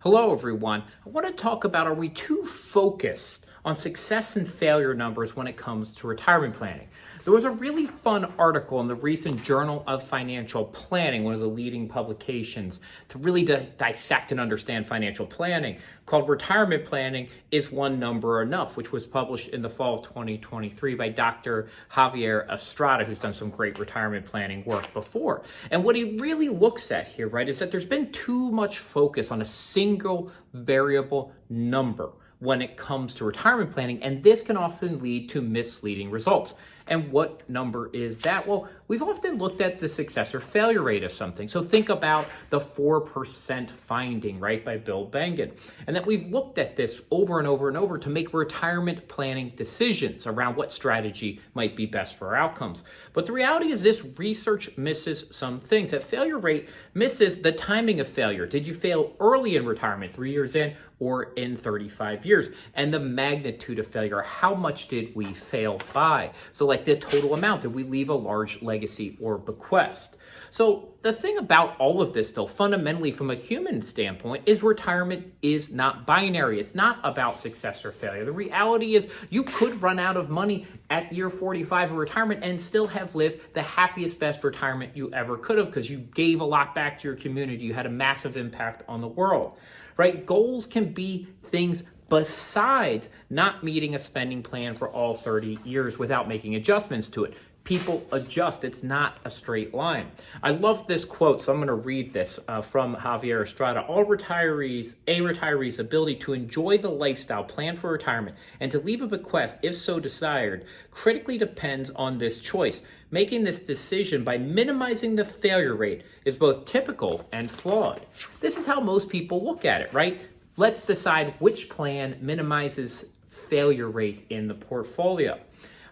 Hello, everyone. I want to talk about, are we too focused on success and failure numbers when it comes to retirement planning? There was a really fun article in the recent Journal of Financial Planning, one of the leading publications to really dissect and understand financial planning, called Retirement Planning Is One Number Enough, which was published in the fall of 2023 by Dr. Javier Estrada, who's done some great retirement planning work before. And what he really looks at here, right, is that there's been too much focus on a single variable number when it comes to retirement planning, and this can often lead to misleading results. And what number is that? Well, we've often looked at the success or failure rate of something. So think about the 4% finding, right, by Bill Bengen. And that we've looked at this over and over and over to make retirement planning decisions around what strategy might be best for our outcomes. But the reality is this research misses some things. That failure rate misses the timing of failure. Did you fail early in retirement, 3 years in, or in 35 years? And the magnitude of failure, how much did we fail by? So like the total amount, did we leave a large legacy or bequest? So the thing about all of this, though, fundamentally from a human standpoint, is retirement is not binary. It's not about success or failure. The reality is you could run out of money at year 45 of retirement and still have lived the happiest, best retirement you ever could have because you gave a lot back to your community. You had a massive impact on the world, right? Goals can be things besides not meeting a spending plan for all 30 years without making adjustments to it. People adjust. It's not a straight line. I love this quote, so I'm going to read this from Javier Estrada. A retiree's ability to enjoy the lifestyle planned for retirement and to leave a bequest, if so desired, critically depends on this choice. Making this decision by minimizing the failure rate is both typical and flawed. This is how most people look at it, right? Let's decide which plan minimizes failure rate in the portfolio.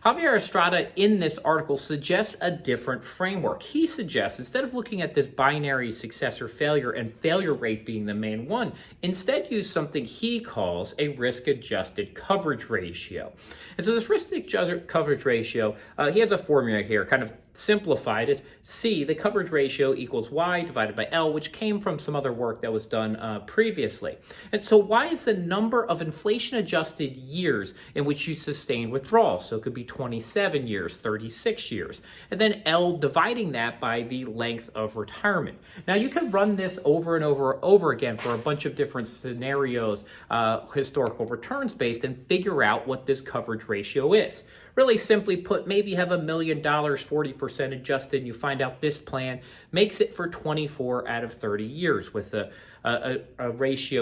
Javier Estrada in this article suggests a different framework. He suggests, instead of looking at this binary success or failure and failure rate being the main one, instead use something he calls a risk-adjusted coverage ratio. And so this risk-adjusted coverage ratio, he has a formula here, kind of simplified as C, the coverage ratio equals Y divided by L, which came from some other work that was done previously. And so Y is the number of inflation-adjusted years in which you sustain withdrawal. So it could be 27 years, 36 years. And then L dividing that by the length of retirement. Now you can run this over and over again for a bunch of different scenarios, historical returns based, and figure out what this coverage ratio is. Really simply put, maybe you have $1 million, 40% adjusted, and you find out this plan makes it for 24 out of 30 years with a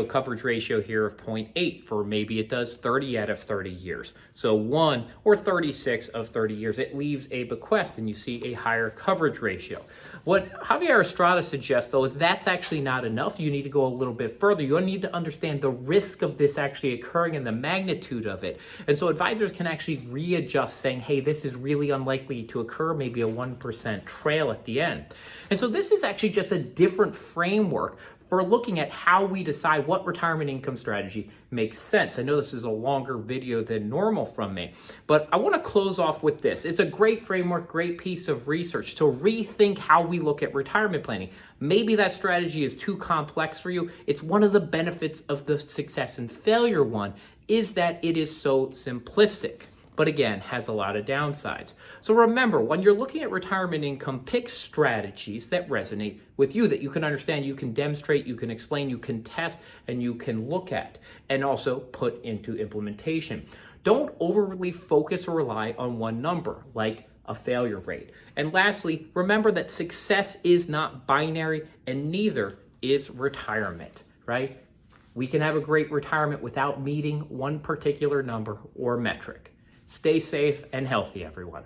coverage ratio here of 0.8, for maybe it does 30 out of 30 years. So 1 or 36 of 30 years, it leaves a bequest and you see a higher coverage ratio. What Javier Estrada suggests, though, is that's actually not enough. You need to go a little bit further. You need to understand the risk of this actually occurring and the magnitude of it. And so advisors can actually readjust, saying, hey, this is really unlikely to occur, maybe a 1% trail at the end. And so this is actually just a different framework for looking at how we decide what retirement income strategy makes sense. I know this is a longer video than normal from me, but I want to close off with this. It's a great framework, great piece of research to rethink how we look at retirement planning. Maybe that strategy is too complex for you. It's one of the benefits of the success and failure one is that it is so simplistic, but again, has a lot of downsides. So remember, when you're looking at retirement income, pick strategies that resonate with you, that you can understand, you can demonstrate, you can explain, you can test, and you can look at, and also put into implementation. Don't overly focus or rely on one number, like a failure rate. And lastly, remember that success is not binary, and neither is retirement, right? We can have a great retirement without meeting one particular number or metric. Stay safe and healthy, everyone.